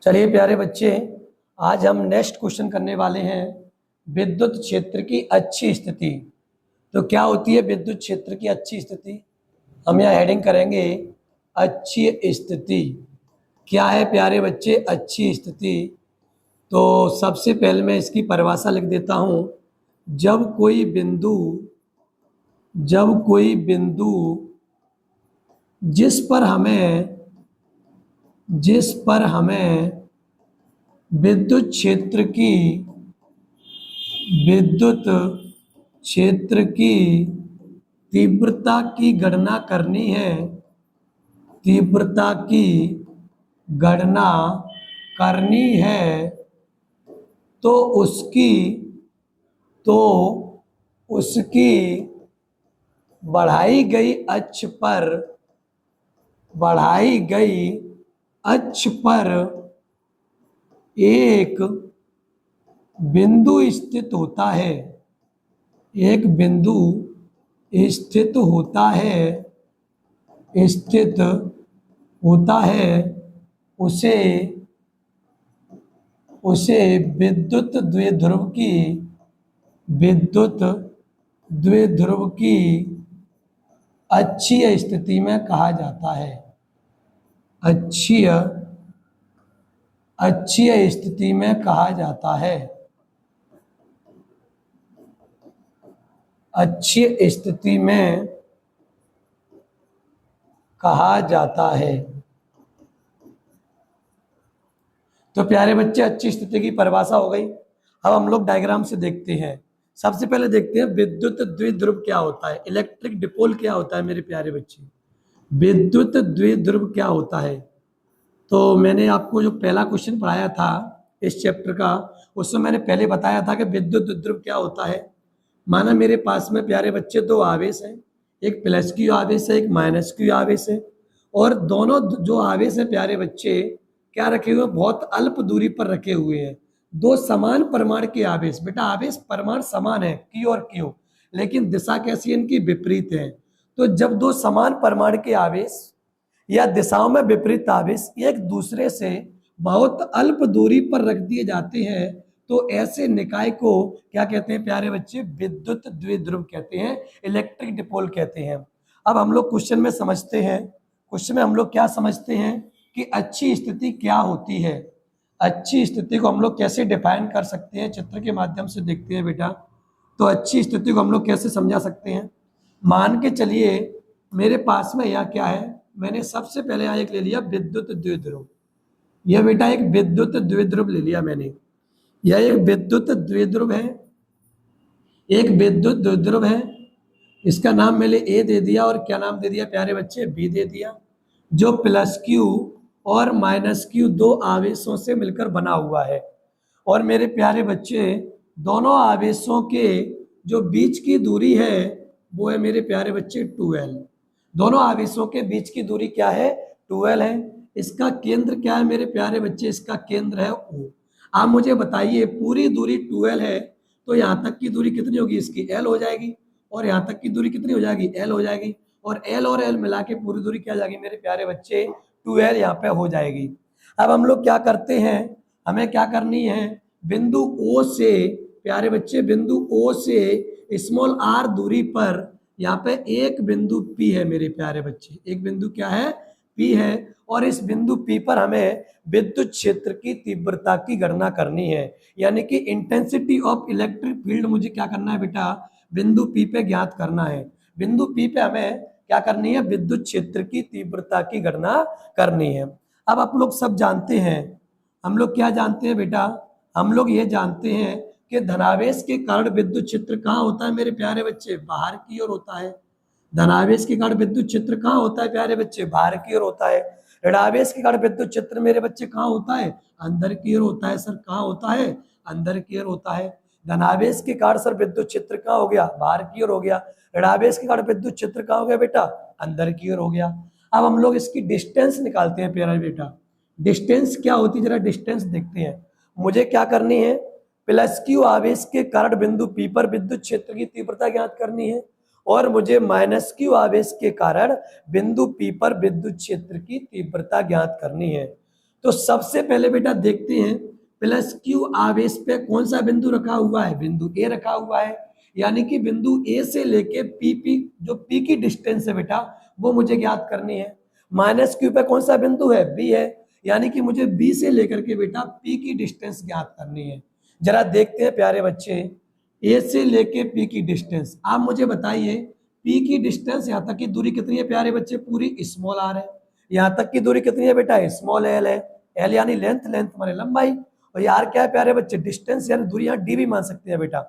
चलिए प्यारे बच्चे, आज हम नेक्स्ट क्वेश्चन करने वाले हैं विद्युत क्षेत्र की अच्छी स्थिति। तो क्या होती है विद्युत क्षेत्र की अच्छी स्थिति? हम यहाँ हेडिंग करेंगे अच्छी स्थिति। क्या है प्यारे बच्चे अच्छी स्थिति? तो सबसे पहले मैं इसकी परिभाषा लिख देता हूँ। जब कोई बिंदु जिस पर हमें विद्युत क्षेत्र की तीव्रता की गणना करनी है, तो उसकी बढ़ाई गई अक्ष पर एक बिंदु स्थित होता है। उसे विद्युत द्विध्रुव की अच्छी स्थिति में कहा जाता है। अच्छी स्थिति में कहा जाता है। अच्छी स्थिति में कहा जाता है। तो प्यारे बच्चे, अच्छी स्थिति की परिभाषा हो गई। अब हम लोग डायग्राम से देखते हैं। सबसे पहले देखते हैं विद्युत द्विध्रुव क्या होता है, इलेक्ट्रिक डिपोल क्या होता है। मेरे प्यारे बच्चे, विद्युत द्विध्रुव क्या होता है? तो मैंने आपको जो पहला क्वेश्चन पढ़ाया था इस चैप्टर का, उसमें मैंने पहले बताया था कि विद्युत द्विध्रुव क्या होता है। माना मेरे पास में प्यारे बच्चे दो आवेश हैं, एक प्लस क्यू आवेश है, एक माइनस क्यू आवेश है, और दोनों जो आवेश है प्यारे बच्चे क्या रखे हुए, बहुत अल्प दूरी पर रखे हुए हैं। दो समान परमाणु के आवेश, बेटा आवेश परमाणु समान है Q और Q, लेकिन दिशा कैसी है इनकी, विपरीत है। तो जब दो समान परमाणु के आवेश या दिशाओं में विपरीत आवेश एक दूसरे से बहुत अल्प दूरी पर रख दिए जाते हैं, तो ऐसे निकाय को क्या कहते हैं प्यारे बच्चे, विद्युत द्विध्रुव कहते हैं, इलेक्ट्रिक डिपोल कहते हैं। अब हम लोग क्वेश्चन में समझते हैं, क्वेश्चन में हम लोग क्या समझते हैं कि अच्छी स्थिति क्या होती है। अच्छी स्थिति को हम लोग कैसे डिफाइन कर सकते हैं, चित्र के माध्यम से देखते हैं बेटा। तो अच्छी स्थिति को हम लोग कैसे समझा सकते हैं? मान के चलिए मेरे पास में यहाँ क्या है, मैंने सबसे पहले यहाँ एक ले लिया विद्युत द्विध्रुव। यह बेटा एक विद्युत द्विध्रुव ले लिया मैंने। यह एक विद्युत द्विध्रुव है। इसका नाम मैंने ए दे दिया, और क्या नाम दे दिया प्यारे बच्चे, बी दे दिया, जो प्लस क्यू और माइनस क्यू दो आवेशों से मिलकर बना हुआ है। और मेरे प्यारे बच्चे, दोनों आवेशों के जो बीच की दूरी है वो है मेरे प्यारे बच्चे 2L। दोनों आवेशों के बीच की दूरी क्या है, 2L है। इसका केंद्र क्या है मेरे प्यारे बच्चे, इसका केंद्र है O। आप मुझे बताइए, पूरी दूरी 2L है तो यहाँ तक की दूरी कितनी होगी, इसकी L हो जाएगी, और यहाँ तक की दूरी कितनी हो जाएगी, L हो जाएगी, और L मिला के पूरी दूरी क्या जाएगी मेरे प्यारे बच्चे, 2L यहाँ पे हो जाएगी। अब हम लोग क्या करते हैं, हमें क्या करनी है, बिंदु O से प्यारे बच्चे, बिंदु O से स्मॉल r दूरी पर यहाँ पे एक बिंदु P है मेरे प्यारे बच्चे, एक बिंदु क्या है, P है। और इस बिंदु P पर हमें विद्युत क्षेत्र की तीव्रता की गणना करनी है, यानी कि इंटेंसिटी ऑफ इलेक्ट्रिक फील्ड मुझे क्या करना है बेटा, बिंदु P पे ज्ञात करना है। बिंदु P पे हमें क्या करनी है, विद्युत क्षेत्र की तीव्रता की गणना करनी है। अब आप लोग सब जानते हैं, हम लोग क्या जानते हैं बेटा, हम लोग ये जानते हैं कि धनावेश के कारण विद्युत क्षेत्र कहाँ होता है मेरे प्यारे बच्चे, बाहर की ओर होता है। धनावेश के कारण विद्युत क्षेत्र कहाँ होता है प्यारे बच्चे, बाहर की ओर होता है। ऋणावेश के कारण विद्युत क्षेत्र मेरे बच्चे कहाँ होता है, अंदर की ओर होता है। सर कहाँ होता है, अंदर की ओर होता है। धनावेश के कारण सर विद्युत क्षेत्र कहाँ हो गया, बाहर की ओर हो गया। ऋणावेश के कारण विद्युत क्षेत्र कहाँ हो गया बेटा, अंदर की ओर हो गया। अब हम लोग इसकी डिस्टेंस निकालते हैं प्यारे बेटा। डिस्टेंस क्या होती है, जरा डिस्टेंस देखते हैं। मुझे क्या करनी है, प्लस क्यू आवेश के कारण बिंदु P पर विद्युत क्षेत्र की तीव्रता ज्ञात करनी है, और मुझे माइनस क्यू आवेश के कारण बिंदु P पर विद्युत क्षेत्र की तीव्रता ज्ञात करनी है। तो सबसे पहले बेटा देखते हैं प्लस क्यू आवेश पे कौन सा बिंदु रखा हुआ है, बिंदु ए रखा हुआ है, यानी कि बिंदु ए से लेके पी जो पी की डिस्टेंस है बेटा वो मुझे ज्ञात करनी है। माइनस क्यू पे कौन सा बिंदु है, बी है, यानी कि मुझे बी से लेकर के बेटा पी की डिस्टेंस ज्ञात करनी है। जरा देखते हैं प्यारे बच्चे, ए से लेके पी की डिस्टेंस, आप मुझे बताइए पी की डिस्टेंस यहाँ तक की दूरी कितनी है प्यारे बच्चे, पूरी स्मॉल आर है। यहाँ तक की दूरी कितनी है बेटा, स्मॉल एल है, एल यानी लेंथ, लेंथ माने लंबाई, और यार क्या है प्यारे बच्चे, डिस्टेंस यानी दूरी, यहाँ डी भी मान सकते हैं बेटा।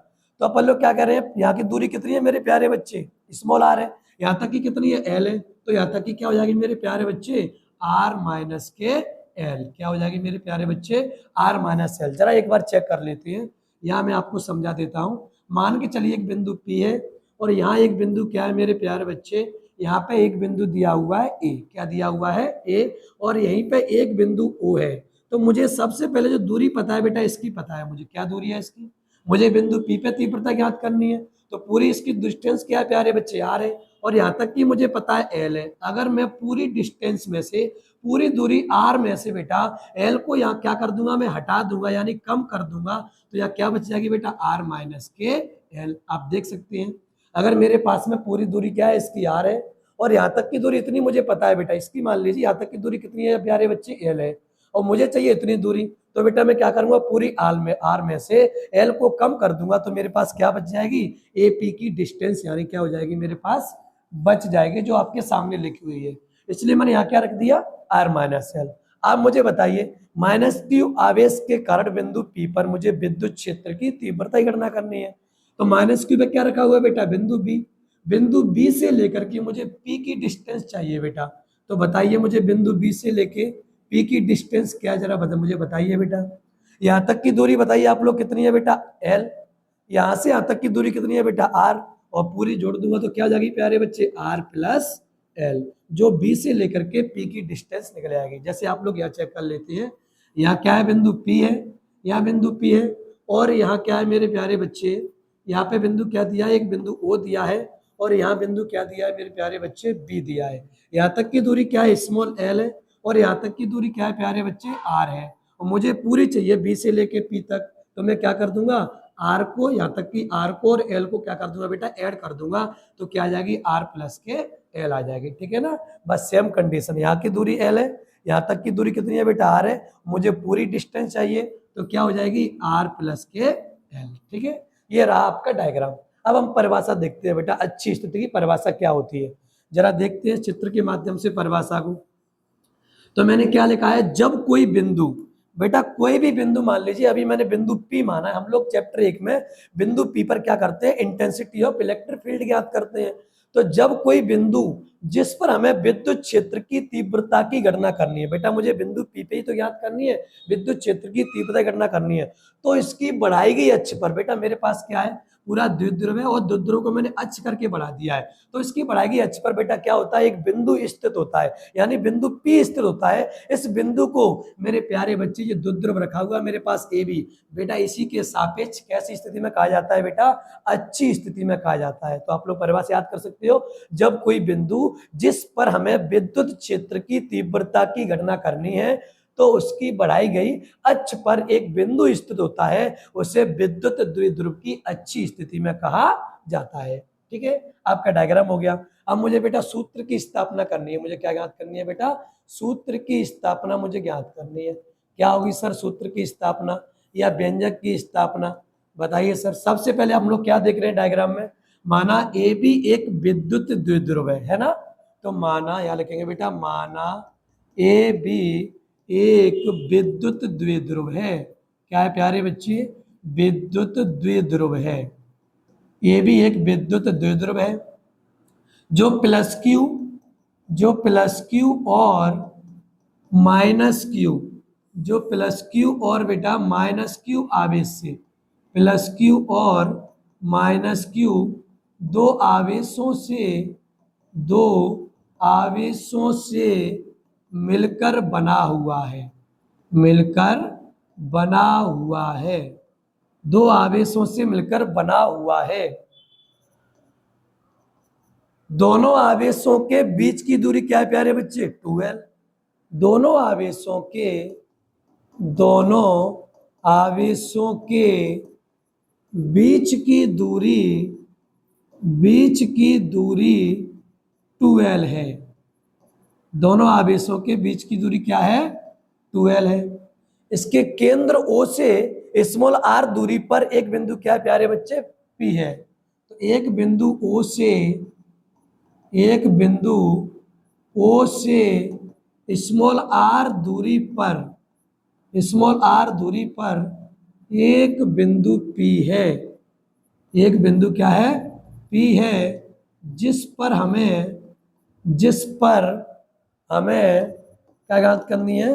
तो अपन लोग क्या कह रहे हैं, यहाँ की दूरी कितनी है मेरे प्यारे बच्चे, स्मॉल आर है, यहाँ तक की कितनी है, एल है, तो यहाँ तक की क्या हो जाएगी मेरे प्यारे बच्चे, आर माइनस के एल, क्या हो जाएगी मेरे प्यारे बच्चे, आर माइनस एल। जरा एक बार चेक कर लेते हैं, यहाँ मैं आपको समझा देता हूँ। मान के चलिए एक बिंदु पी है और यहाँ एक बिंदु क्या है मेरे प्यारे बच्चे, यहाँ पे एक बिंदु दिया हुआ है ए, क्या दिया हुआ है ए, और यहीं पे एक बिंदु ओ है। तो मुझे सबसे पहले जो दूरी पता है बेटा इसकी पता है, मुझे क्या दूरी है इसकी, मुझे बिंदु पी पे तीव्रता ज्ञात करनी है, तो पूरी इसकी डिस्टेंस क्या है प्यारे बच्चे, आर है, और यहाँ तक कि मुझे पता है एल है। अगर मैं पूरी डिस्टेंस में से, पूरी दूरी आर में से बेटा एल को यहाँ क्या कर दूंगा, मैं हटा दूंगा यानी कम कर दूंगा, तो यहाँ क्या बच जाएगी बेटा, आर माइनस के एल। आप देख सकते हैं अगर मेरे पास में पूरी दूरी क्या है इसकी, आर है, और यहाँ तक की दूरी इतनी मुझे पता है बेटा इसकी, मान लीजिए यहाँ तक की दूरी कितनी है प्यारे बच्चे, एल है, और मुझे चाहिए इतनी दूरी, तो बेटा मैं क्या करूंगा, पूरी आर में से एल को कम कर दूंगा, तो मेरे पास क्या बच जाएगी, ए पी की डिस्टेंस यानी क्या हो जाएगी मेरे पास बच जाएगी, जो आपके सामने लिखी हुई है। इसलिए मैंने यहाँ क्या रख दिया, आर माइनस एल। आप मुझे बताइए माइनस क्यू आवेश के कारण बिंदु पी पर मुझे विद्युत क्षेत्र की तीव्रता की गणना करनी है। तो माइनस क्यू पे क्या रखा हुआ है बेटा, बिंदु बी, बिंदु बी से लेकर के मुझे पी की डिस्टेंस चाहिए बेटा। तो बताइए मुझे बिंदु बी से लेके पी की डिस्टेंस क्या, जरा मुझे बताइए बेटा। यहाँ तक की दूरी बताइए आप लोग कितनी है बेटा, एल, यहाँ से यहाँ तक की दूरी कितनी है बेटा, आर, और पूरी जोड़ दूंगा तो क्या हो जाएगी प्यारे बच्चे, आर प्लस एल, जो बी से लेकर के पी की डिस्टेंस निकल आएगी। जैसे आप लोग यहाँ चेक कर लेते हैं, यहाँ क्या है, बिंदु पी है, यहाँ बिंदु पी है, और यहाँ क्या है मेरे प्यारे बच्चे, यहाँ पे बिंदु क्या दिया है, एक बिंदु ओ दिया है, और यहाँ बिंदु क्या दिया है मेरे प्यारे बच्चे, बी दिया है। यहाँ तक की दूरी क्या है, स्मॉल एल है, और यहाँ तक की दूरी क्या है प्यारे बच्चे, आर है, और मुझे पूरी चाहिए बी से लेके पी तक, तो मैं क्या कर दूंगा, आर को, यहाँ तक की आर को और एल को क्या कर दूंगा बेटा, ऐड कर दूंगा, तो क्या आ जाएगी, आर प्लस के एल आ जाएगी। ठीक है ना, बस सेम कंडीशन, यहाँ की दूरी एल है, यहाँ तक की दूरी कितनी है बेटा, आर है, मुझे पूरी डिस्टेंस चाहिए, तो क्या हो जाएगी, आर प्लस के एल। ठीक है, ये रहा आपका डायग्राम। अब हम परिभाषा देखते हैं बेटा, अच्छी स्थिति की परिभाषा क्या होती है, जरा देखते हैं चित्र के माध्यम से परिभाषा को। तो मैंने क्या लिखा है, जब कोई बिंदु, बेटा कोई भी बिंदु मान लीजिए, अभी मैंने बिंदु पी माना है, हम लोग चैप्टर 1 में बिंदु पी पर क्या करते हैं, इंटेंसिटी ऑफ इलेक्ट्रिक फील्ड ज्ञात करते हैं। तो जब कोई बिंदु जिस पर हमें विद्युत क्षेत्र की तीव्रता की गणना करनी है, बेटा मुझे बिंदु पी पे ही तो ज्ञात करनी है, विद्युत क्षेत्र की तीव्रता की गणना करनी है, तो इसकी बढ़ाई गई अक्ष पर, बेटा मेरे पास क्या है, पूरा द्विध्रुव है, और द्विध्रुव को मैंने अक्ष करके बढ़ा दिया है, तो इसकी बढ़ाई गई अक्ष पर बेटा क्या होता है, एक बिंदु स्थित होता है, यानी बिंदु पी स्थित होता है। इस बिंदु को मेरे प्यारे बच्चे, ये द्विध्रुव रखा हुआ मेरे पास ए बी, बेटा इसी के सापेक्ष कैसी स्थिति में कहा जाता है बेटा, अच्छी स्थिति में कहा जाता है। तो आप लोग परिभाषा याद कर सकते हो, जब कोई बिंदु जिस पर हमें विद्युत क्षेत्र की तीव्रता की गणना करनी है, तो उसकी बढ़ाई गई अक्ष पर एक बिंदु स्थित होता है, उसे विद्युत द्विध्रुव की अच्छी स्थिति में कहा जाता है। ठीक है, आपका डायग्राम हो गया। अब मुझे बेटा सूत्र की स्थापना करनी है, मुझे क्या ज्ञात करनी है बेटा, सूत्र की स्थापना मुझे ज्ञात करनी है। क्या होगी सर सूत्र की स्थापना या व्यंजक की स्थापना, बताइए सर। सबसे पहले हम लोग क्या देख रहे हैं डायग्राम में, माना ए बी एक विद्युत द्विध्रुव है ना, तो माना यहाँ लिखेंगे बेटा, माना ए बी एक विद्युत द्विध्रुव है। क्या है प्यारे बच्चे, विद्युत द्विध्रुव है, ये भी एक विद्युत द्विध्रुव है, जो प्लस क्यू और माइनस क्यू, जो प्लस क्यू और बेटा माइनस क्यू आवेश से, प्लस क्यू और माइनस क्यू दो आवेशों से मिलकर बना हुआ है, मिलकर बना हुआ है, दो आवेशों से मिलकर बना हुआ है। दोनों आवेशों के बीच की दूरी क्या है प्यारे बच्चे, 2l, दोनों आवेशों के दोनों आवेशों के बीच की दूरी 2l है। दोनों आवेशों के बीच की दूरी क्या है? 2l है। इसके केंद्र O से स्मॉल r दूरी पर एक बिंदु क्या है प्यारे बच्चे? P है। तो एक बिंदु O से स्मॉल r दूरी पर एक बिंदु P है। एक बिंदु क्या है? P है, जिस पर हमें क्या ज्ञात करनी है?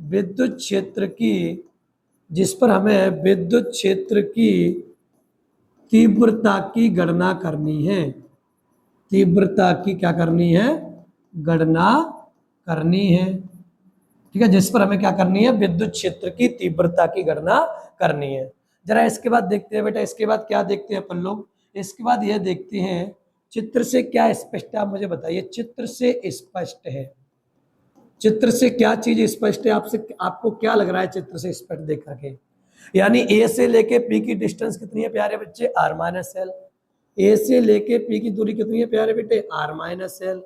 विद्युत क्षेत्र की, जिस पर हमें विद्युत क्षेत्र की तीव्रता की गणना करनी है। तीव्रता की क्या करनी है? गणना करनी है। ठीक है, जिस पर हमें क्या करनी है? विद्युत क्षेत्र की तीव्रता की गणना करनी है। जरा इसके बाद देखते हैं बेटा, इसके बाद क्या देखते हैं अपन लोग? इसके बाद यह देखते हैं चित्र से क्या स्पष्ट है, आप मुझे बताइए। चित्र से स्पष्ट है, चित्र से क्या चीज स्पष्ट है? आपको क्या लग रहा है चित्र से स्पष्ट देख करके? यानी ए से लेके पी की डिस्टेंस कितनी है प्यारे बच्चे? r minus L. ए से लेके पी की दूरी कितनी है प्यारे बेटे? r minus L.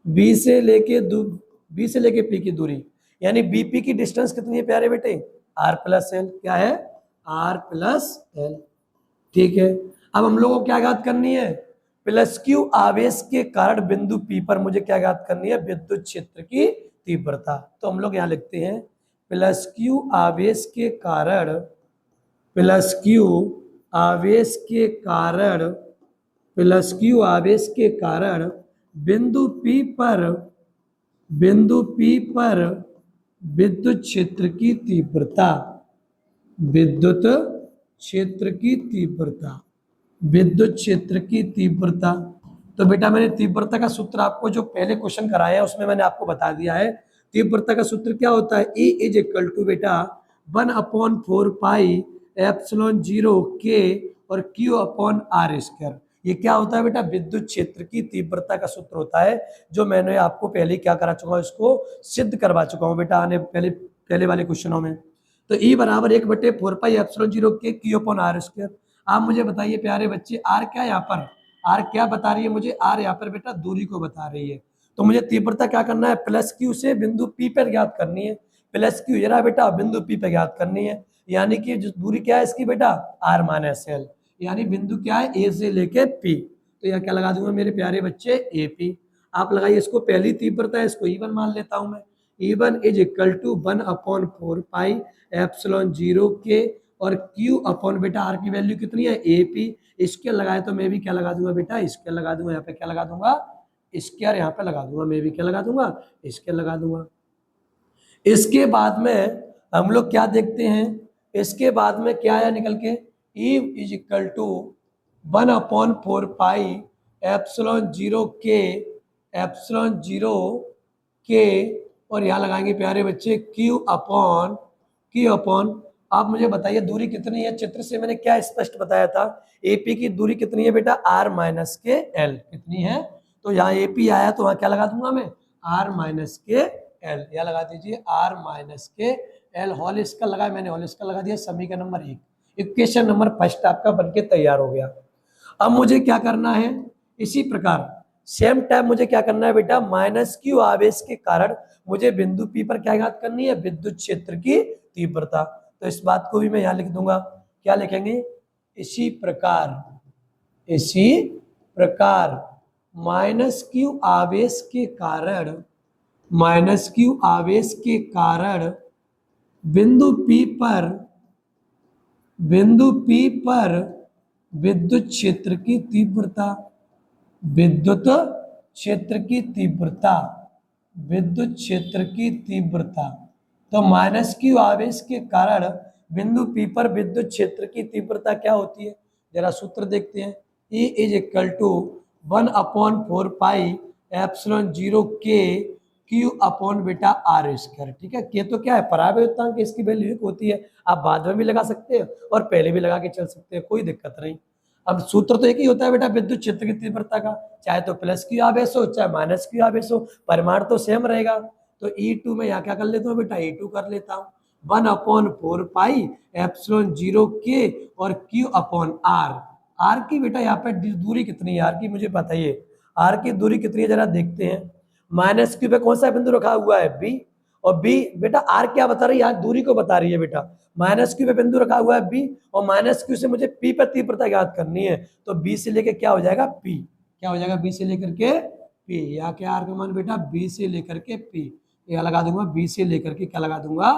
बी से लेके पी की दूरी यानी बीपी की डिस्टेंस कितनी है प्यारे बेटे? r plus L. क्या है? r plus L. ठीक है, अब हम लोगों को क्या ज्ञात करनी है? प्लस क्यू आवेश के कारण बिंदु पी पर मुझे क्या ज्ञात करनी है? विद्युत क्षेत्र की तीव्रता। तो हम लोग यहाँ लिखते हैं प्लस क्यू आवेश के कारण, प्लस क्यू आवेश के कारण, प्लस क्यू आवेश के कारण बिंदु P पर विद्युत क्षेत्र की तीव्रता, विद्युत क्षेत्र की तीव्रता, विद्युत क्षेत्र की तीव्रता। तो बेटा मैंने तीव्रता का सूत्र आपको जो पहले क्वेश्चन कराया है उसमें मैंने आपको बता दिया है। तीव्रता का सूत्र क्या होता है? E इज इक्वल टू बेटा 1/4 पाई एप्सिलॉन 0 K और Q अपॉन R स्क्वायर। ये क्या होता है बेटा? विद्युत क्षेत्र की तीव्रता का सूत्र होता है, जो मैंने आपको पहले क्या करा चुका हूँ, इसको सिद्ध करवा चुका हूँ बेटा आने पहले वाले क्वेश्चनों में। तो E बराबर 1/4 pi epsilon 0 K Q upon R square. आप मुझे बताइए प्यारे बच्चे, आर क्या यहाँ पर? आर क्या बता रही है मुझे? आर यहाँ पर बेटा दूरी को बता रही है। तो मुझे तीव्रता क्या करना है? प्लस क्यू से बिंदु पी पर ज्ञात करनी है। प्लस क्यू ये रहा बेटा, बिंदु पी पर ज्ञात करनी है। यानी कि जो दूरी क्या है इसकी बेटा? R minus L. यानी बिंदु क्या है? ए से लेके पी। तो यहाँ क्या लगा दूंगा मेरे प्यारे बच्चे? A P. आप लगाइए, इसको पहली तीव्रता है, इसको E1 मान लेता हूं मैं। E1 is equal to 1/4 pi epsilon 0 के और Q अपॉन बेटा आर की वैल्यू कितनी है? AP। स्क्वायर लगाए तो मैं भी क्या लगा दूंगा बेटा? स्क्वायर लगा दूंगा। यहाँ पे क्या लगा दूंगा? स्क्वायर यहाँ पे लगा दूंगा। मैं भी क्या लगा दूंगा? स्क्वायर लगा दूंगा। इसके बाद में हम लोग क्या देखते हैं? इसके बाद में क्या आया निकल के? E is equal to 1/4 pi epsilon 0 के, एप्सिलॉन 0 के और यहाँ लगाएंगे प्यारे बच्चे Q अपॉन आप मुझे बताइए दूरी कितनी है? चित्र से मैंने क्या स्पष्ट बताया था? AP की दूरी कितनी है बेटा? R माइनस के L। कितनी है? तो यहाँ AP आया तो वहाँ क्या लगा दूंगा मैं? R माइनस के L। यहाँ लगा दीजिए R माइनस के L। होल इसका लगाया मैंने, होल इसका लगा दिया। समीकरण नंबर 1, इक्वेशन नंबर फर्स्ट आपका बनके तैयार हो गया। अब मुझे क्या करना है? इसी प्रकार सेम टाइम मुझे क्या करना है बेटा? माइनस क्यू आवेश के कारण मुझे बिंदु P पर क्या ज्ञात करनी है? विद्युत क्षेत्र की तीव्रता। तो इस बात को भी मैं यहाँ लिख दूंगा। क्या लिखेंगे? इसी प्रकार माइनस क्यू आवेश के कारण, माइनस क्यू आवेश के कारण बिंदु P पर विद्युत क्षेत्र की तीव्रता, विद्युत क्षेत्र की तीव्रता, विद्युत क्षेत्र की तीव्रता। तो माइनस क्यू आवेश के कारण बिंदु P पर विद्युत क्षेत्र की तीव्रता क्या होती है? जरा सूत्र देखते हैं। E is equal to 1/4 pi epsilon 0 के Q अपॉन बेटा R स्क्वायर। ठीक है, के तो क्या है? परावर्तकांक, इसकी वैल्यू 1 होती है। आप बाद में भी लगा सकते हैं और पहले भी लगा के चल सकते हैं, कोई दिक्कत नहीं। अब सूत्र तो एक ही होता है बेटा विद्युत क्षेत्र की तीव्रता का, चाहे तो प्लस क्यू आवेश हो चाहे माइनस क्यू आवेश हो, परिमाण तो सेम रहेगा। तो E2 में यहाँ क्या कर लेता हूँ बेटा? E2 कर लेता हूँ। 1 अपॉन 4 पाई एप्सिलॉन 0 के और Q अपॉन आर। आर की बेटा यहाँ पे दूरी कितनी है, आर की मुझे बताइए, आर की दूरी कितनी है जरा देखते हैं। माइनस क्यू पे कौन सा बिंदु रखा हुआ है, बी, और बी बेटा आर क्या बता रही है, यार दूरी को बता रही है बेटा। माइनस क्यू पे बिंदु रखा हुआ है बी, और माइनस क्यू से मुझे पी पर तीव्रता ज्ञात करनी है, तो बी से लेकर क्या हो जाएगा पी, क्या हो जाएगा बी से लेकर के पी, या क्या आर का मान बेटा बी से लेकर के पी, या लगा दूंगा बी से लेकर के क्या लगा दूंगा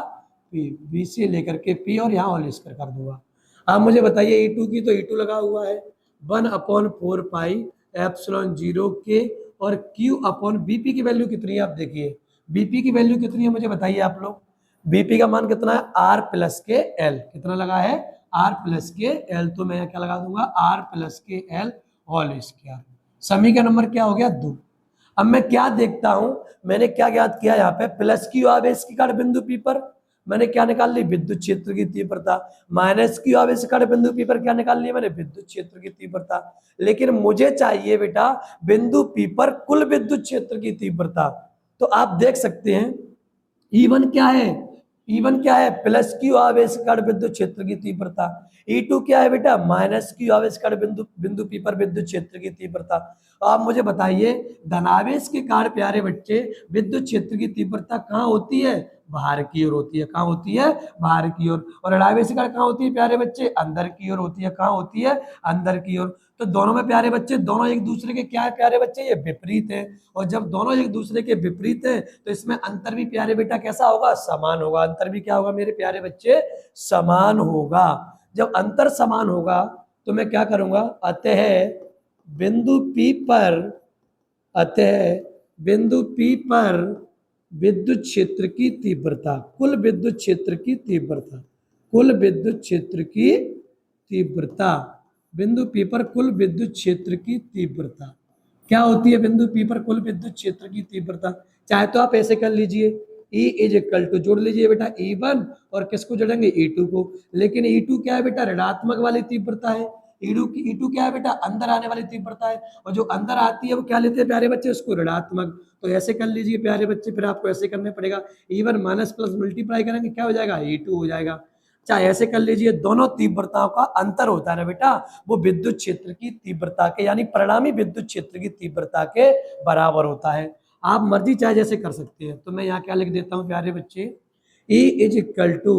पी, बी से लेकर के पी और यहाँ होल स्क्वायर कर दूंगा। अब मुझे बताइए E2 की, तो E2 लगा हुआ है 1 अपॉन 4 पाई एप्सिलॉन 0 के और Q अपॉन बीपी की वैल्यू कितनी है, आप देखिए बीपी की वैल्यू कितनी है मुझे बताइए आप लोग। बीपी का मान कितना है, आर प्लस के एल, कितना लगा है आर प्लस के एल, तो मैं क्या लगा दूंगा आर प्लस के एल होल स्क्वायर। समीकरण नंबर क्या हो गया 2। अब मैं क्या देखता हूं, मैंने क्या ज्ञात किया यहाँ पे, प्लस क्यू आवेश की कण बिंदु पी पर मैंने क्या निकाल ली, विद्युत क्षेत्र की तीव्रता। माइनस क्यू आवेश कण बिंदु पी पर क्या निकाल लिया मैंने, विद्युत क्षेत्र की तीव्रता। लेकिन मुझे चाहिए बेटा बिंदु पी पर कुल विद्युत क्षेत्र की तीव्रता। तो आप देख सकते हैं E1 क्या है, E1 क्या है, प्लस क्यू आवेश कण विद्युत क्षेत्र की तीव्रता। E2 क्या है बेटा, माइनस क्यू आवेश कण बिंदु बिंदु पी पर विद्युत क्षेत्र की तीव्रता। आप मुझे बताइए धनावेश के कारण प्यारे बच्चे विद्युत क्षेत्र की तीव्रता कहाँ होती है, बाहर की ओर होती है, कहाँ होती है बाहर की ओर, और ऋणावेश के कारण कहाँ होती है प्यारे बच्चे, अंदर की ओर होती है, कहाँ होती है अंदर की ओर। तो दोनों में प्यारे बच्चे, दोनों एक दूसरे के क्या है प्यारे बच्चे, ये विपरीत है, और जब दोनों एक दूसरे के विपरीत है तो इसमें अंतर भी प्यारे बेटा कैसा होगा, समान होगा। अंतर भी क्या होगा मेरे प्यारे बच्चे, समान होगा। जब अंतर समान होगा तो मैं क्या करूंगा, अतः बिंदु P पर, अतः बिंदु P पर विद्युत क्षेत्र की तीव्रता, कुल विद्युत क्षेत्र की तीव्रता, कुल विद्युत क्षेत्र की तीव्रता, बिंदु P पर कुल विद्युत क्षेत्र की तीव्रता क्या होती है, बिंदु P पर कुल विद्युत क्षेत्र की तीव्रता। चाहे तो आप ऐसे कर लीजिए, E इज इक्वल टू जोड़ लीजिए बेटा E1 और किसको जोड़ेंगे E2 को, लेकिन E2 क्या है बेटा ऋणात्मक वाली तीव्रता है, E2 क्या है बेटा अंदर आने वाली तीव्रता है, और जो अंदर आती है वो क्या लेते हैं प्यारे बच्चे, उसको ऋणात्मक। तो ऐसे कर लीजिए प्यारे बच्चे, फिर आपको ऐसे करना पड़ेगा, E1 माइनस प्लस मल्टीप्लाई करेंगे क्या हो जाएगा E2 हो जाएगा। चाहे ऐसे कर लीजिए, दोनों तीव्रताओं का अंतर होता है ना बेटा, वो विद्युत क्षेत्र की तीव्रता के यानी परिणामी विद्युत क्षेत्र की तीव्रता के बराबर होता है। आप मर्जी चाहे जैसे कर सकते हैं। तो मैं यहाँ क्या लिख देता हूँ प्यारे बच्चे, E इज इक्वल टू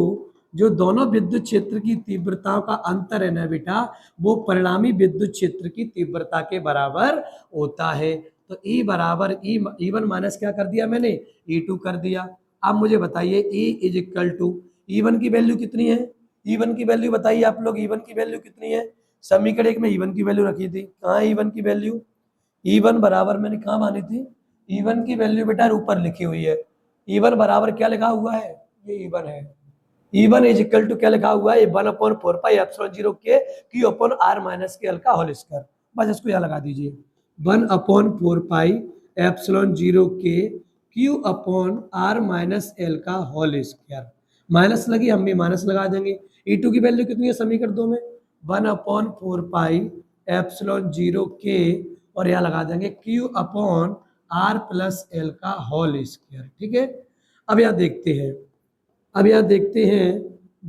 जो दोनों विद्युत क्षेत्र की तीव्रताओं का अंतर है ना बेटा, वो परिणामी विद्युत क्षेत्र की तीव्रता के बराबर होता है। तो E बराबर E1 माइनस क्या कर दिया मैंने, E2 कर दिया। अब मुझे बताइए E is equal to E1 की वैल्यू कितनी है, E1 की वैल्यू बताइए आप लोग, E1 की वैल्यू कितनी है। समीकरण एक में E1 की वैल्यू रखी थी, कहाँ है E1 की वैल्यू, E1 बराबर मैंने कहाँ मानी थी, E1 की वैल्यू बेटा ऊपर लिखी हुई है। E1 बराबर क्या लिखा हुआ है, ये E1 है। E1 इज इक्वल टू क्या लिखा हुआ है, 1 अपॉन 4 पाई एप्सिलॉन 0 के Q अपॉन R माइनस के L का होल स्क्वायर। बस इसको यहाँ लगा दीजिए, 1 अपॉन 4 पाई एप्सिलॉन 0 के Q upon R minus L का होल स्क्वायर। माइनस लगी, हम भी माइनस लगा देंगे। E2 की वैल्यू कितनी है समीकरण 2 में, 1 अपॉन 4 पाई एप्सिलॉन 0 के और यहाँ लगा देंगे Q upon R plus L का होल स्क्वायर। ठीक है, अब यहाँ देखते हैं, अब यहाँ देखते हैं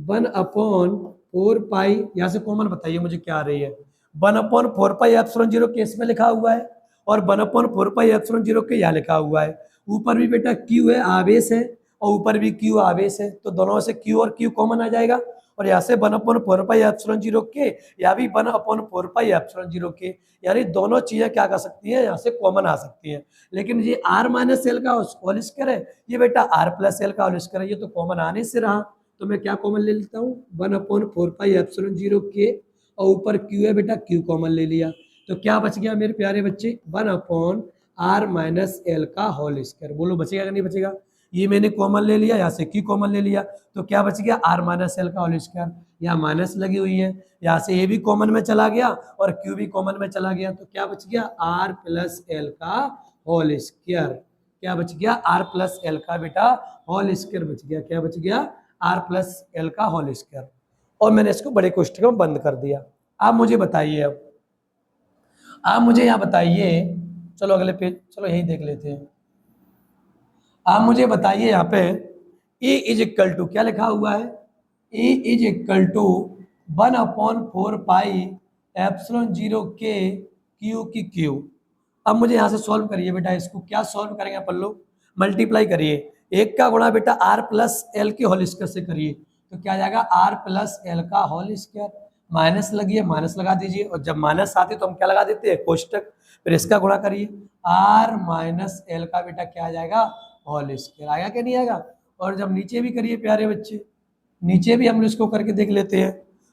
1 अपॉन 4 पाई, यहाँ से कॉमन बताइए मुझे क्या आ रही है, 1 अपॉन 4 पाई एप्सिलॉन 0 केस में लिखा हुआ है और 1 अपॉन 4 पाई एप्सिलॉन 0 के यहाँ लिखा हुआ है। ऊपर भी बेटा Q है आवेश है और ऊपर भी Q आवेश है, तो दोनों से Q और Q कॉमन आ जाएगा, और यहाँ से 1 अपॉन 4 पाई एप्सिलॉन 0 के या भी 1 अपॉन 4 पाई एप्सिलॉन 0 के, यानी दोनों चीजें क्या कर सकती हैं यहाँ से कॉमन आ सकती हैं। लेकिन ये R माइनस एल का होल स्क्वायर है, ये बेटा R प्लस एल का होल स्क्वायर है, ये तो कॉमन आने से रहा, तो मैं क्या कॉमन ले लेता हूँ 1 अपॉन 4 पाई एप्सिलॉन 0 के, और ऊपर Q है बेटा Q कॉमन ले लिया, तो क्या बच गया मेरे प्यारे बच्चे 1 अपॉन R माइनस एल का होल स्क्वायर। बोलो बचेगा कि नहीं बचेगा, ये मैंने कॉमन ले लिया, यहाँ से Q कॉमन ले लिया, तो क्या बच गया R माइनस एल का होल स्क्वायर। यहाँ माइनस लगी हुई है, यहाँ से A भी कॉमन में चला गया और Q भी कॉमन में चला गया, तो क्या बच गया R प्लस एल का होल स्क्वायर। क्या बच गया R प्लस एल का बेटा होल स्क्वायर बच गया, क्या बच गया R प्लस एल का होल स्क्वायर। और मैंने इसको बड़े कोष्ठक में बंद कर दिया। आप मुझे बताइए, अब आप मुझे यहाँ बताइए, चलो अगले पेज, चलो यही देख लेते हैं। आप मुझे बताइए यहाँ पे ए इज इक्वल टू क्या लिखा हुआ है, A is equal to 1/4 pi epsilon 0 के क्यू की क्यू। अब मुझे यहाँ से सॉल्व करिए बेटा, इसको क्या सॉल्व करेंगे अपन लोग, मल्टीप्लाई करिए, एक का गुणा बेटा आर प्लस एल के होल स्क्वायर से करिए, तो क्या आ जाएगा आर प्लस एल का होल स्क्वायर, माइनस लगी माइनस लगा दीजिए, और जब माइनस आती है तो हम क्या लगा देते हैं, कोष्टक, फिर इसका गुणा करिए, आर माइनस एल का बेटा क्या आ जाएगा, होल स्क्वायर। आएगा कि नहीं आएगा। और जब नीचे भी करिए प्यारे बच्चे, नीचे भी हम इसको करके देख लेते हैं,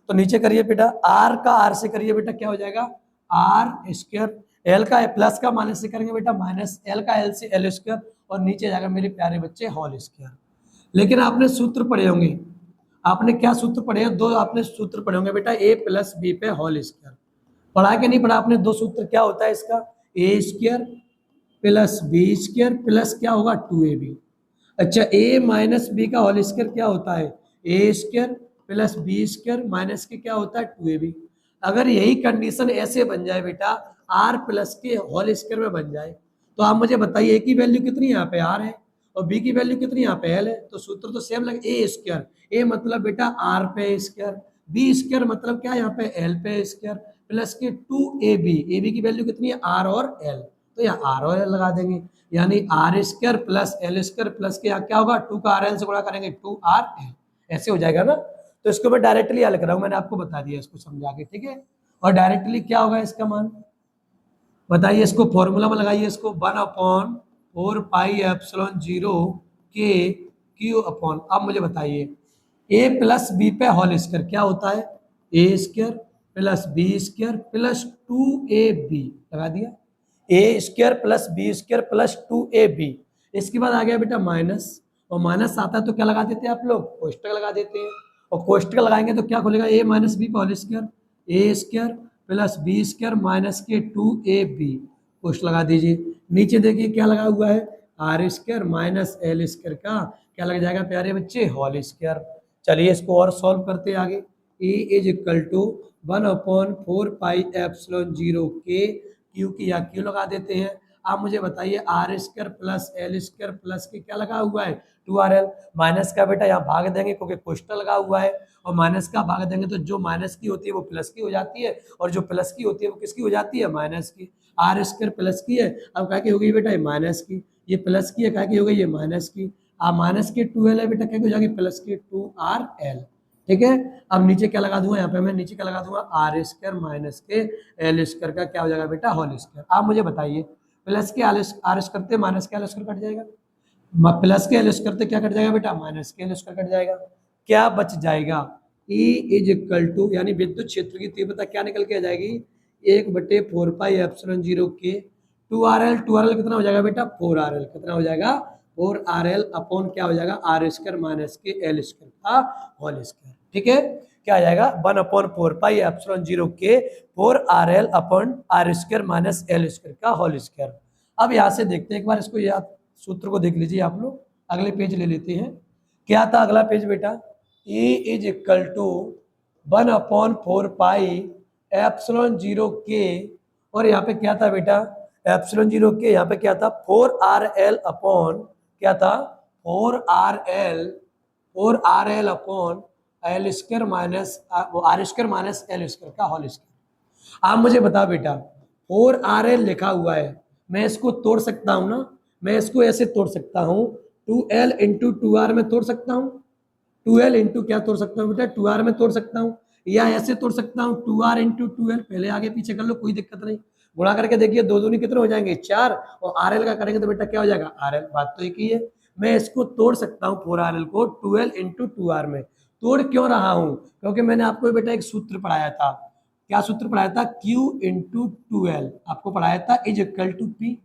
तो नीचे करिए बेटा, आर का आर से करिए बेटा क्या हो जाएगा, आर स्क्वायर, एल का प्लस का माइनस से करेंगे बेटा माइनस, एल का एल से एल स्क्वायर, और नीचे जाएगा मेरे प्यारे बच्चे होल स्क्वायर। लेकिन आपने सूत्र पढ़े होंगे, आपने क्या सूत्र पढ़े हैं, दो आपने सूत्र पढ़े होंगे बेटा, ए प्लस बी पे होल स्क्वायर, पढ़ा के नहीं पढ़ा आपने, दो सूत्र क्या होता है इसका, A square plus B square plus क्या होगा 2ab। अच्छा, ए माइनस बी का होल स्क्वायर क्या होता है, A square plus B square minus के क्या होता है 2ab। अगर यही कंडीशन ऐसे बन जाए बेटा, आर प्लस के होल स्क्वायर में बन जाए, तो आप मुझे बताइए ए की वैल्यू कितनी यहाँ पे आर है और बी की वैल्यू कितनी यहाँ पे एल है, तो सूत्र तो सेम लगे, ए स्क्वायर, ए मतलब बेटा आर पे स्क्वायर, बी स्क्वायर मतलब क्या यहाँ पे एल पे स्क्वायर, प्लस के 2ab, ए बी की वैल्यू कितनी है आर और एल, तो यहाँ आर और एल लगा देंगे, यानी R square plus L square plus के यहाँ क्या होगा, 2 का आर एल से गुणा करेंगे 2rl, ऐसे हो जाएगा ना। तो इसको मैं डायरेक्टली हल कर रहा हूँ, मैंने आपको बता दिया इसको समझा के, ठीक है। और डायरेक्टली क्या होगा इसका मान बताइए, इसको फॉर्मूला में लगाइए, इसको 1/4 पाई एप्सिलॉन 0 के क्यू अपॉन, अब मुझे बताइए ए प्लस बी पे होल स्क्वायर क्या होता है, A square plus B square plus 2ab, लगा दिया, A square plus B square plus 2ab। इसके बाद आ गया बेटा माइनस, और माइनस आता है तो क्या लगा देते हैं आप लोग, कोष्टक लगा देते हैं, और कोष्टक लगाएंगे तो क्या खुलेगा, A minus B whole square, A square plus B square minus के 2ab, कोष्टक लगा दीजिए। नीचे देखिए क्या लगा हुआ है, R square minus L square का क्या लग जाएगा प्यारे बच्चे, होल स्क्वायर। चलिए इसको और सॉल्व करते हैं आगे, A is equal to 1/4 pi epsilon 0 के क्यू की या क्यू लगा देते हैं। आप मुझे बताइए R square plus L square plus के क्या लगा हुआ है 2rl, माइनस का बेटा यहाँ भाग देंगे क्योंकि कोष्टक लगा हुआ है, और माइनस का भाग देंगे तो जो माइनस की होती है वो प्लस की हो जाती है, और जो प्लस की होती है वो किसकी हो जाती है, माइनस की। आर स्क्वायर प्लस की है, अब क्या की हो गई बेटा ये माइनस की, ये प्लस की है, क्या की हो गई ये माइनस की, आप माइनस के 2l है बेटा, क्या हो जाएगी प्लस के 2rl, ठीक है। अब नीचे क्या लगा दूंगा, यहाँ पे मैं नीचे क्या लगा दूंगा, आर स्क्वायर माइनस के एल स्क्वायर का क्या हो जाएगा बेटा, होल स्क्वायर। आप मुझे बताइए प्लस के आर स्क्वायर करते माइनस के एल स्क्वायर कट जाएगा, प्लस के एल स्क्वायर करते क्या कट जाएगा बेटा, माइनस के एल स्क्वायर कट जाएगा, क्या बच जाएगा, E इज इक्वल टू, यानी विद्युत क्षेत्र की तीव्रता क्या निकल के आ जाएगी, 1/4 पाई एप्सिलॉन 0 के 2rl कितना हो जाएगा बेटा 4rl, कितना हो जाएगा 4rl अपॉन क्या हो जाएगा आर स्क्वायर माइनस के एल स्क्वायर का होल स्क्वायर, ठीक है। क्या आ जाएगा 1/4 पाई एप्सिलॉन 0 के 4rl upon R square minus L square का होल स्क्वायर। अब यहाँ से देखते हैं एक बार इसको, याद सूत्र को देख लीजिए आप लोग, अगले पेज ले लेते हैं। क्या था अगला पेज बेटा, E is equal to 1/4 pi epsilon 0 के, और यहाँ पे क्या था बेटा एप्सिलॉन 0 के, यहाँ पे क्या था 4rl अपॉन क्या था 4rl upon L square minus R square minus L square का होल स्क्वायर। आप मुझे बता बेटा 4rl लिखा हुआ है, मैं इसको तोड़ सकता हूँ ना, मैं इसको ऐसे तोड़ सकता हूँ 2l इंटू 2r में तोड़ सकता हूँ, 2l इंटू क्या तोड़ सकता हूँ बेटा 2r में तोड़ सकता हूँ, या ऐसे तोड़ सकता हूँ 2r इंटू 2l, पहले आगे पीछे कर लो कोई दिक्कत नहीं, गुणा करके देखिए दो दूनी कितने हो जाएंगे 4, और rl का करेंगे तो बेटा क्या हो जाएगा rl, बात तो एक ही है। मैं इसको तोड़ सकता हूँ 4rl को 2l इंटू 2r में, तोड़ क्यों रहा हूँ, क्योंकि मैंने आपको बेटा एक सूत्र पढ़ाया था, क्या सूत्र पढ़ाया था, Q इंटू 2l आपको पढ़ाया था इज इक्वल टू P,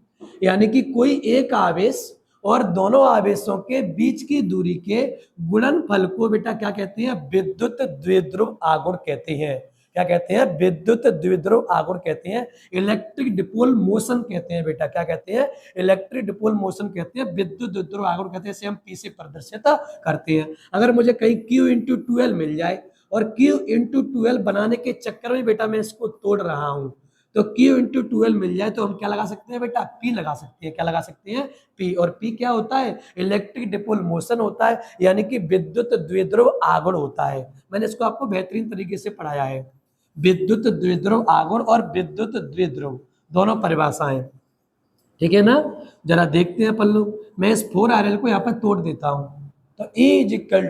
यानी कि कोई एक आवेश और दोनों आवेशों के बीच की दूरी के गुणनफल को बेटा क्या कहते हैं, विद्युत द्विध्रुव आघूर्ण कहते हैं। क्या कहते हैं, विद्युत द्विध्रुव आघूर्ण कहते हैं, इलेक्ट्रिक डिपोल मोशन कहते हैं बेटा, क्या कहते हैं, इलेक्ट्रिक डिपोल मोशन कहते हैं, विद्युत द्विध्रुव आघूर्ण कहते हैं, इसे हम P से प्रदर्शित करते हैं। अगर मुझे कहीं Q इंटू 2l मिल जाए, और Q इंटू 2l बनाने के चक्कर में बेटा मैं इसको तोड़ रहा हूं, तो Q इंटू 12 मिल जाए तो हम क्या लगा सकते हैं बेटा, P लगा सकते हैं। क्या लगा सकते हैं, P। और P क्या होता है, इलेक्ट्रिक डिपोल मोशन होता है, यानी कि विद्युत द्विध्रुव आघूर्ण होता है। मैंने इसको आपको बेहतरीन तरीके से पढ़ाया है। विद्युत द्विध्रुव आघूर्ण और विद्युत द्विध्रुव दोनों परिभाषाएं, ठीक है ना। जरा देखते हैं अपन लोग। मैं इस 4RL को यहाँ पर तोड़ देता हूं। तो E is equal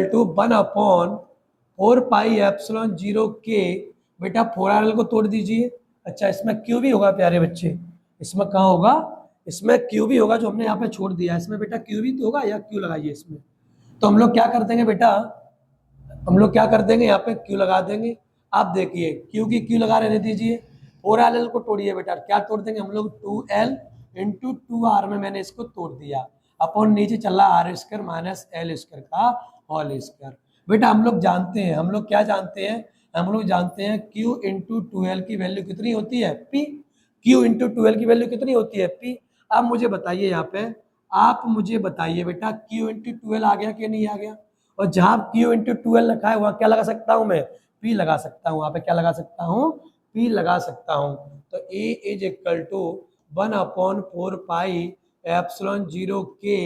to 1/4 pi epsilon 0 के। बेटा 4RL को तोड़ दीजिए। अच्छा, इसमें Q भी होगा प्यारे बच्चे, इसमें कहाँ होगा, इसमें Q भी होगा जो हमने यहाँ पे छोड़ दिया। इसमें बेटा Q भी तो होगा, या Q लगाइए इसमें। तो हम लोग क्या कर देंगे बेटा, हम लोग क्या कर देंगे, यहाँ पे Q लगा देंगे। आप देखिए Q की Q लगा रहने दीजिए। 4RL को तोड़िए बेटा, क्या तोड़ देंगे हम लोग, 2L इंटू 2R में मैंने इसको तोड़ दिया। अपन नीचे चला R² माइनस L² का होल स्क्वायर। बेटा हम लोग जानते हैं, हम लोग क्या जानते हैं, हम लोग जानते हैं Q इंटू 2L की वैल्यू कितनी होती है, P। Q इंटू 2L की वैल्यू कितनी होती है, P। अब मुझे बताइए यहाँ पे, आप मुझे बताइए बेटा Q इंटू 2L आ गया कि नहीं आ गया। और जहां Q इंटू 12 लिखा है वहां क्या लगा सकता हूं मैं, P लगा सकता हूं। वहां पे क्या लगा सकता हूं, P लगा सकता हूं। तो A is equal to 1/4 pi epsilon 0 के।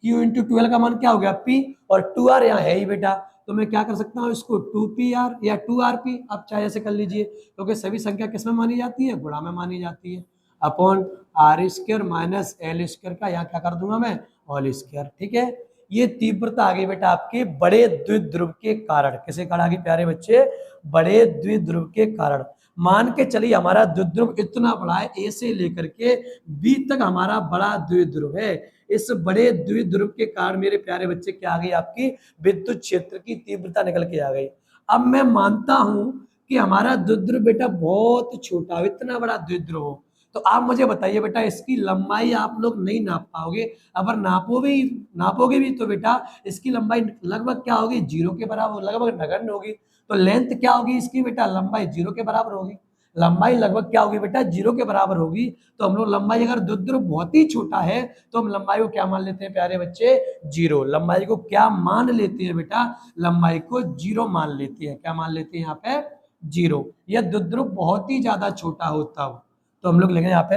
Q इंटू 12 का मान क्या हो गया, P। और 2R यहाँ है ही बेटा, तो मैं क्या कर सकता हूँ इसको 2PR या 2RP, आप चाहे ऐसे कर लीजिए, क्योंकि सभी संख्या किस में मानी जाती है, गुणा में मानी जाती है। अपॉन R² माइनस L² का यहाँ क्या कर दूंगा मैं, होल स्क्वायर। ठीक है, ये तीव्रता आ गई बेटा आपके बड़े द्विध्रुव के कारण। किसे कारण आ गई प्यारे बच्चे, बड़े द्विध्रुव के कारण। मान के चलिए हमारा द्विध्रुव इतना बड़ा है, ए से लेकर के बी तक हमारा बड़ा द्विध्रुव है। इस बड़े द्विध्रुव के कारण मेरे प्यारे बच्चे क्या आ गई, आपकी विद्युत क्षेत्र की तीव्रता निकल के आ गई। अब मैं मानता हूं कि हमारा द्विध्रुव बेटा बहुत छोटा, इतना बड़ा द्विध्रुव हो, तो आप मुझे बताइए बेटा इसकी लंबाई आप लोग नहीं नाप पाओगे। अगर नापोगे भी तो बेटा इसकी लंबाई लगभग क्या होगी, 0 के बराबर, लगभग नगण्य होगी। तो लेंथ क्या होगी इसकी बेटा, लंबाई 0 के बराबर होगी। लंबाई लगभग क्या होगी बेटा, 0 के बराबर होगी। तो हम लोग लंबाई, अगर द्विध्रुव बहुत ही छोटा है तो हम लंबाई को क्या मान लेते हैं प्यारे बच्चे, 0। लंबाई को क्या मान लेते हैं बेटा, लंबाई को 0 मान लेते हैं। क्या मान लेते हैं यहाँ पे, 0। यह द्विध्रुव बहुत ही ज्यादा छोटा होता हो तो हम लोग लिखेंगे यहाँ पे,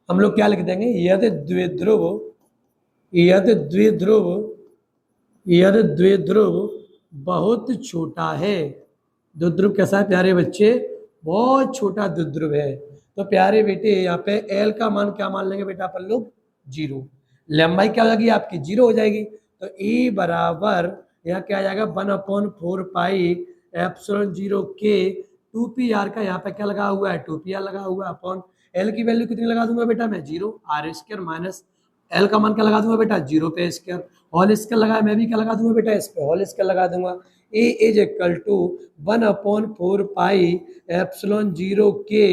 हम लोग क्या लिख देंगे, यदि द्विध्रुव, यदि द्विध्रुव, यदि द्विध्रुव बहुत छोटा है। द्विध्रुव कैसा है प्यारे बच्चे, बहुत छोटा द्विध्रुव है। तो प्यारे बेटे यहाँ पे एल का मान क्या मान लेंगे बेटा अपन लोग, 0। लंबाई क्या हो जाएगी आपकी, 0 हो जाएगी। तो E बराबर यहाँ क्या आ जाएगा, 1/4 पाई एप्सिलॉन 0 के। 2PR का यहाँ पे क्या लगा हुआ है, 2PR लगा हुआ है, अपॉन L की वैल्यू कितनी लगा दूंगा बेटा मैं, 0। R² माइनस L का मान क्या लगा दूंगा बेटा, 0 पे स्क्वायर। होल स्क्वायर लगाया, मैं भी क्या लगा दूंगा बेटा इस पे, होल स्क्वायर लगा दूंगा। A is equal to 1/4 pi epsilon 0 के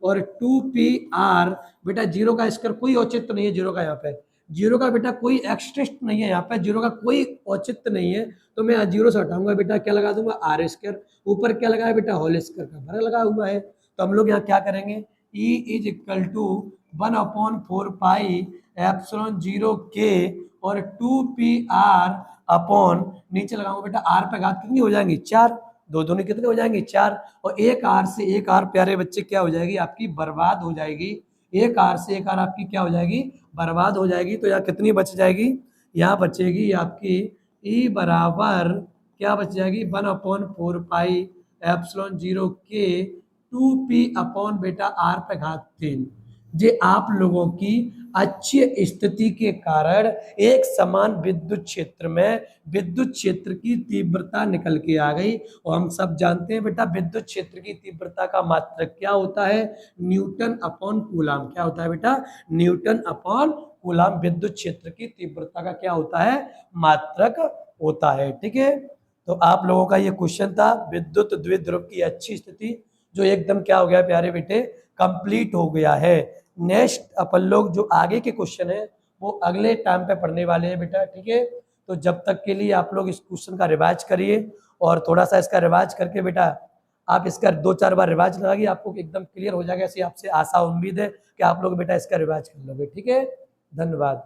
और 2PR। बेटा 0 का स्क्वायर कोई औचित्य नहीं है, 0 का यहाँ पे, 0 का बेटा कोई एक्सटेस्ट नहीं है यहाँ पे, 0 का कोई औचित्य नहीं है। तो मैं 0 से हटाऊंगा बेटा, क्या लगा दूंगा, R²। ऊपर क्या लगा है बेटा, होल स्क्वायर का वर्ग लगा हुआ है। तो हम लोग यहाँ क्या करेंगे, E is equal to 1/4 pi epsilon 0 के और 2PR अपॉन, नीचे लगाऊंगा बेटा R पे घात कितनी हो जाएंगी, 4। दो दूनी कितने हो जाएंगे, 4। और एक R से एक R प्यारे बच्चे क्या हो जाएगी आपकी, बर्बाद हो जाएगी। एक R से एक R आपकी क्या हो जाएगी, बर्बाद हो जाएगी। तो यहाँ कितनी बच जाएगी, यहाँ बचेगी आपकी E बराबर क्या बच जाएगी, 1/4 पाई एप्सिलॉन 0 के 2P अपॉन बेटा R पे घात 3। जे आप लोगों की अच्छी स्थिति के कारण एक समान विद्युत क्षेत्र में विद्युत क्षेत्र की तीव्रता निकल के आ गई। और हम सब जानते हैं बेटा विद्युत क्षेत्र की तीव्रता का मात्रक क्या होता है, न्यूटन अपॉन कूलाम। क्या होता है बेटा, न्यूटन अपॉन कूलाम विद्युत क्षेत्र की तीव्रता का क्या होता है, मात्रक होता है। ठीक है, तो आप लोगों का ये क्वेश्चन था विद्युत द्विध्रुव की अच्छी स्थिति, जो एकदम क्या हो गया प्यारे बेटे, कंप्लीट हो गया है। नेक्स्ट अपन लोग जो आगे के क्वेश्चन है वो अगले टाइम पे पढ़ने वाले हैं बेटा। ठीक है, तो जब तक के लिए आप लोग इस क्वेश्चन का रिवाइज करिए, और थोड़ा सा इसका रिवाइज करके बेटा आप इसका 2-4 बार रिवाइज लगाइए, आपको एकदम क्लियर हो जाएगा। ऐसी आपसे आशा उम्मीद है कि आप लोग बेटा इसका रिवाइज कर लोगे। ठीक है, धन्यवाद।